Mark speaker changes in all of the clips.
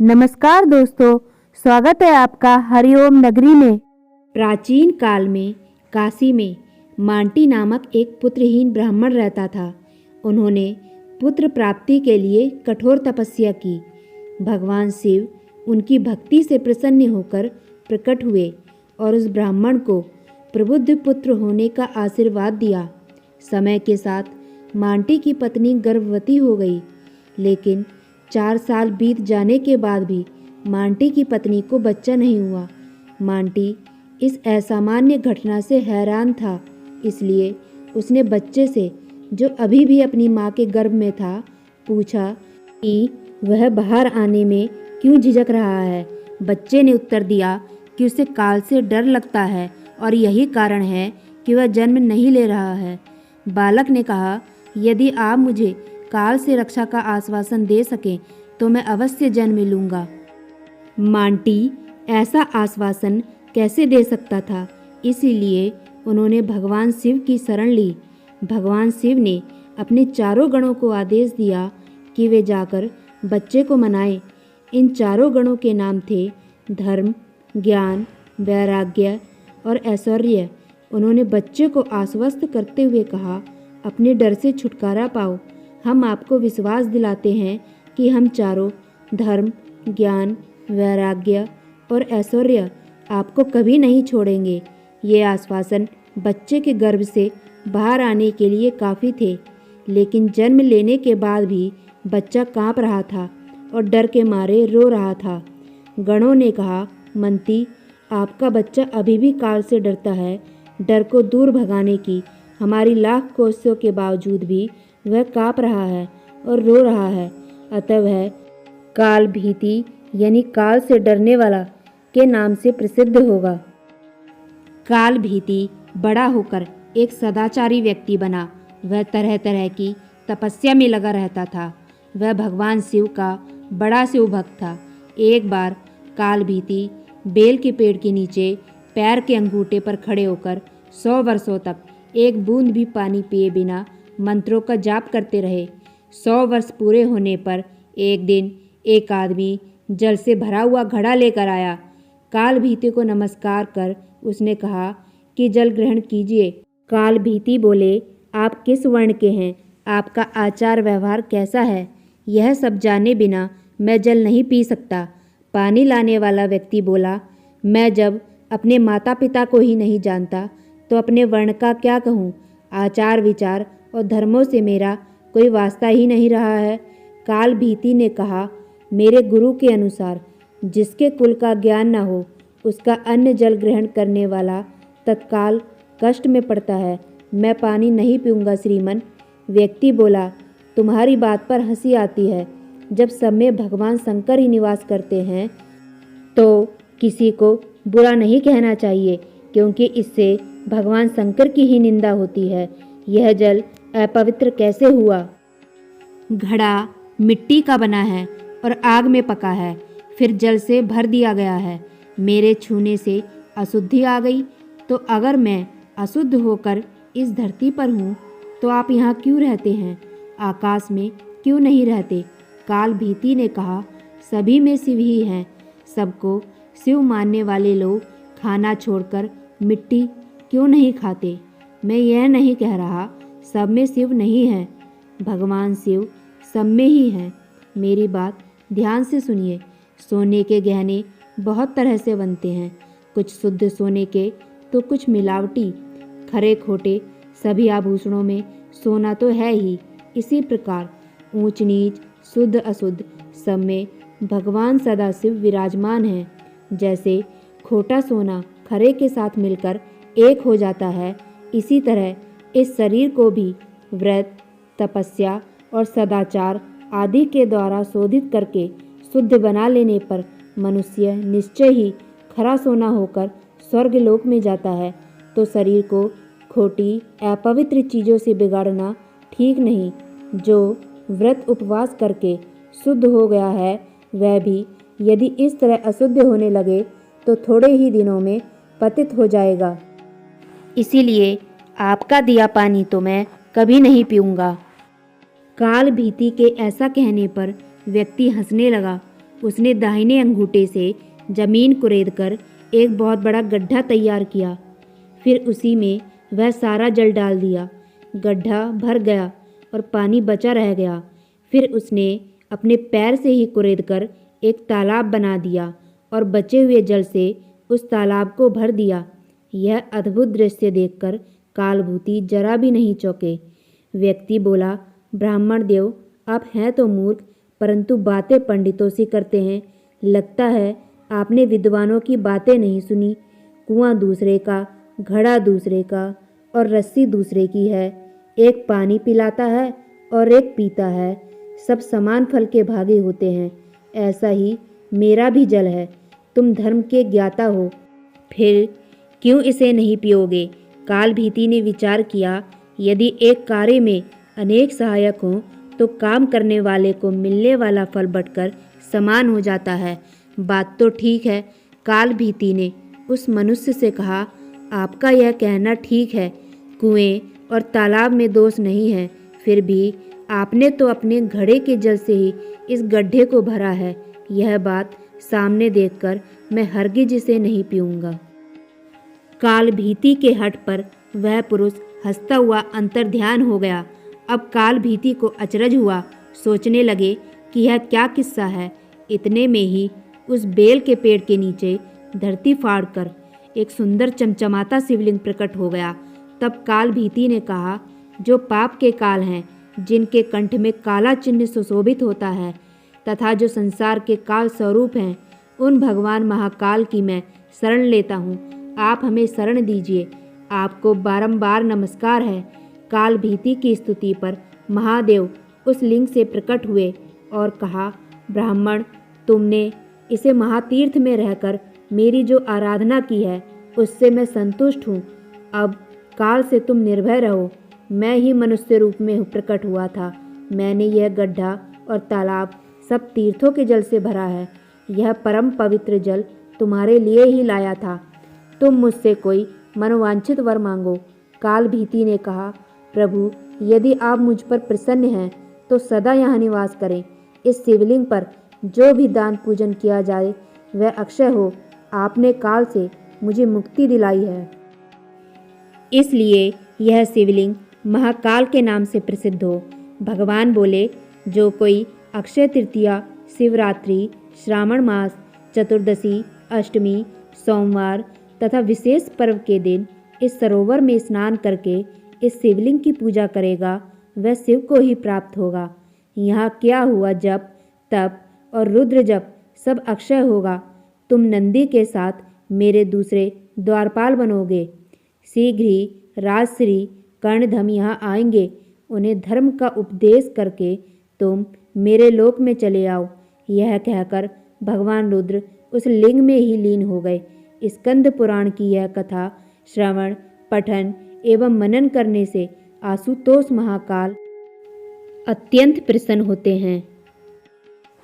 Speaker 1: नमस्कार दोस्तों, स्वागत है आपका हरिओम नगरी में। प्राचीन काल में काशी में मांटी नामक एक पुत्रहीन ब्राह्मण रहता था। उन्होंने पुत्र प्राप्ति के लिए कठोर तपस्या की। भगवान शिव उनकी भक्ति से प्रसन्न होकर प्रकट हुए और उस ब्राह्मण को प्रबुद्ध पुत्र होने का आशीर्वाद दिया। समय के साथ मांटी की पत्नी गर्भवती हो गई, लेकिन 4 साल बीत जाने के बाद भी मांटी की पत्नी को बच्चा नहीं हुआ। मांटी इस असामान्य घटना से हैरान था, इसलिए उसने बच्चे से, जो अभी भी अपनी माँ के गर्भ में था, पूछा कि वह बाहर आने में क्यों झिझक रहा है। बच्चे ने उत्तर दिया कि उसे काल से डर लगता है और यही कारण है कि वह जन्म नहीं ले रहा है। बालक ने कहा, यदि आप मुझे काल से रक्षा का आश्वासन दे सकें तो मैं अवश्य जन्म लूँगा। मांटी ऐसा आश्वासन कैसे दे सकता था, इसीलिए उन्होंने भगवान शिव की शरण ली। भगवान शिव ने अपने चारों गणों को आदेश दिया कि वे जाकर बच्चे को मनाएं। इन चारों गणों के नाम थे धर्म, ज्ञान, वैराग्य और ऐश्वर्य। उन्होंने बच्चे को आश्वस्त करते हुए कहा, अपने डर से छुटकारा पाओ। हम आपको विश्वास दिलाते हैं कि हम चारों धर्म, ज्ञान, वैराग्य और ऐश्वर्य आपको कभी नहीं छोड़ेंगे। ये आश्वासन बच्चे के गर्भ से बाहर आने के लिए काफ़ी थे, लेकिन जन्म लेने के बाद भी बच्चा काँप रहा था और डर के मारे रो रहा था। गणों ने कहा, मंती, आपका बच्चा अभी भी काल से डरता है। डर को दूर भगाने की हमारी लाख कोशिशों के बावजूद भी वह काँप रहा है और रो रहा है। अतः वह काल भीति यानी काल से डरने वाला के नाम से प्रसिद्ध होगा। काल भीति बड़ा होकर एक सदाचारी व्यक्ति बना। वह तरह तरह की तपस्या में लगा रहता था। वह भगवान शिव का बड़ा शिव भक्त था। एक बार काल भीति बेल के पेड़ के नीचे पैर के अंगूठे पर खड़े होकर 100 वर्षों तक एक बूंद भी पानी पिए बिना मंत्रों का जाप करते रहे। 100 वर्ष पूरे होने पर एक दिन एक आदमी जल से भरा हुआ घड़ा लेकर आया। काल भीति को नमस्कार कर उसने कहा कि जल ग्रहण कीजिए। काल भीति बोले, आप किस वर्ण के हैं? आपका आचार व्यवहार कैसा है? यह सब जाने बिना मैं जल नहीं पी सकता। पानी लाने वाला व्यक्ति बोला, मैं जब अपने माता पिता को ही नहीं जानता तो अपने वर्ण का क्या कहूँ? आचार विचार और धर्मों से मेरा कोई वास्ता ही नहीं रहा है। काल भीति ने कहा, मेरे गुरु के अनुसार जिसके कुल का ज्ञान न हो उसका अन्न जल ग्रहण करने वाला तत्काल कष्ट में पड़ता है। मैं पानी नहीं पीऊँगा श्रीमन। व्यक्ति बोला, तुम्हारी बात पर हंसी आती है। जब सब में भगवान शंकर ही निवास करते हैं तो किसी को बुरा नहीं कहना चाहिए, क्योंकि इससे भगवान शंकर की ही निंदा होती है। यह जल अपवित्र कैसे हुआ? घड़ा मिट्टी का बना है और आग में पका है, फिर जल से भर दिया गया है। मेरे छूने से अशुद्धि आ गई, तो अगर मैं अशुद्ध होकर इस धरती पर हूँ तो आप यहाँ क्यों रहते हैं? आकाश में क्यों नहीं रहते? काल भीति ने कहा, सभी में शिव ही हैं। सबको शिव मानने वाले लोग खाना छोड़कर मिट्टी क्यों नहीं खाते? मैं यह नहीं कह रहा सब में शिव नहीं है। भगवान शिव सब में ही हैं। मेरी बात ध्यान से सुनिए। सोने के गहने बहुत तरह से बनते हैं, कुछ शुद्ध सोने के तो कुछ मिलावटी। खरे खोटे सभी आभूषणों में सोना तो है ही। इसी प्रकार ऊंच नीच, शुद्ध अशुद्ध सब में भगवान सदाशिव विराजमान हैं। जैसे खोटा सोना खरे के साथ मिलकर एक हो जाता है, इसी तरह इस शरीर को भी व्रत, तपस्या और सदाचार आदि के द्वारा शोधित करके शुद्ध बना लेने पर मनुष्य निश्चय ही खरा सोना होकर स्वर्ग लोक में जाता है। तो शरीर को खोटी अपवित्र चीज़ों से बिगाड़ना ठीक नहीं। जो व्रत उपवास करके शुद्ध हो गया है, वह भी यदि इस तरह अशुद्ध होने लगे तो थोड़े ही दिनों में पतित हो जाएगा। इसीलिए आपका दिया पानी तो मैं कभी नहीं पीऊँगा। काल भीति के ऐसा कहने पर व्यक्ति हंसने लगा उसने दाहिने अंगूठे से जमीन कुरेदकर एक बहुत बड़ा गड्ढा तैयार किया। फिर उसी में वह सारा जल डाल दिया। गड्ढा भर गया और पानी बचा रह गया। फिर उसने अपने पैर से ही कुरेदकर एक तालाब बना दिया और बचे हुए जल से उस तालाब को भर दिया। यह अद्भुत दृश्य देखकर कालभूति जरा भी नहीं चौंके। व्यक्ति बोला, ब्राह्मण देव, आप हैं तो मूर्ख, परंतु बातें पंडितों सी करते हैं। लगता है आपने विद्वानों की बातें नहीं सुनी। कुआं दूसरे का, घड़ा दूसरे का और रस्सी दूसरे की है। एक पानी पिलाता है और एक पीता है। सब समान फल के भागी होते हैं। ऐसा ही मेरा भी जल है। तुम धर्म के ज्ञाता हो, फिर क्यों इसे नहीं पियोगे? कालभीति ने विचार किया, यदि एक कार्य में अनेक सहायक हों तो काम करने वाले को मिलने वाला फल बंटकर समान हो जाता है। बात तो ठीक है। कालभीति ने उस मनुष्य से कहा, आपका यह कहना ठीक है, कुएं और तालाब में दोष नहीं है, फिर भी आपने तो अपने घड़े के जल से ही इस गड्ढे को भरा है। यह बात सामने देखकर मैं हरगिज इसे नहीं पीऊँगा। कालभीति के हठ पर वह पुरुष हंसता हुआ अंतर्ध्यान हो गया। अब कालभीति को अचरज हुआ। सोचने लगे कि यह क्या किस्सा है। इतने में ही उस बेल के पेड़ के नीचे धरती फाड़कर एक सुंदर चमचमाता शिवलिंग प्रकट हो गया। तब कालभीति ने कहा, जो पाप के काल हैं, जिनके कंठ में काला चिन्ह सुशोभित होता है तथा जो संसार के काल स्वरूप हैं, उन भगवान महाकाल की मैं शरण लेता हूँ। आप हमें शरण दीजिए। आपको बारंबार नमस्कार है। कालभीति की स्तुति पर महादेव उस लिंग से प्रकट हुए और कहा, ब्राह्मण, तुमने इसे महातीर्थ में रहकर मेरी जो आराधना की है उससे मैं संतुष्ट हूँ। अब काल से तुम निर्भय रहो। मैं ही मनुष्य रूप में प्रकट हुआ था। मैंने यह गड्ढा और तालाब सब तीर्थों के जल से भरा है। यह परम पवित्र जल तुम्हारे लिए ही लाया था। तुम मुझसे कोई मनोवांछित वर मांगो। कालभीति ने कहा, प्रभु, यदि आप मुझ पर प्रसन्न हैं तो सदा यहाँ निवास करें। इस शिवलिंग पर जो भी दान पूजन किया जाए वह अक्षय हो। आपने काल से मुझे मुक्ति दिलाई है, इसलिए यह शिवलिंग महाकाल के नाम से प्रसिद्ध हो। भगवान बोले, जो कोई अक्षय तृतीया, शिवरात्रि, श्रावण मास, चतुर्दशी, अष्टमी, सोमवार तथा विशेष पर्व के दिन इस सरोवर में स्नान करके इस शिवलिंग की पूजा करेगा, वह शिव को ही प्राप्त होगा। यहाँ क्या हुआ, जप, तप और रुद्र जप सब अक्षय होगा। तुम नंदी के साथ मेरे दूसरे द्वारपाल बनोगे। शीघ्र ही राजश्री कर्णधम यहाँ आएंगे। उन्हें धर्म का उपदेश करके तुम मेरे लोक में चले आओ। यह कहकर भगवान रुद्र उस लिंग में ही लीन हो गए। स्कंद पुराण की यह कथा श्रवण, पठन एवं मनन करने से आशुतोष महाकाल अत्यंत प्रसन्न होते हैं।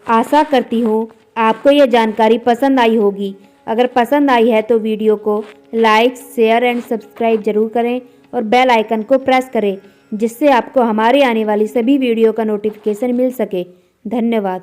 Speaker 1: आशा करती हूँ आपको यह जानकारी पसंद आई होगी। अगर पसंद आई है तो वीडियो को लाइक, शेयर एंड सब्सक्राइब जरूर करें और बेल आइकन को प्रेस करें, जिससे आपको हमारे आने वाली सभी वीडियो का नोटिफिकेशन मिल सके। धन्यवाद।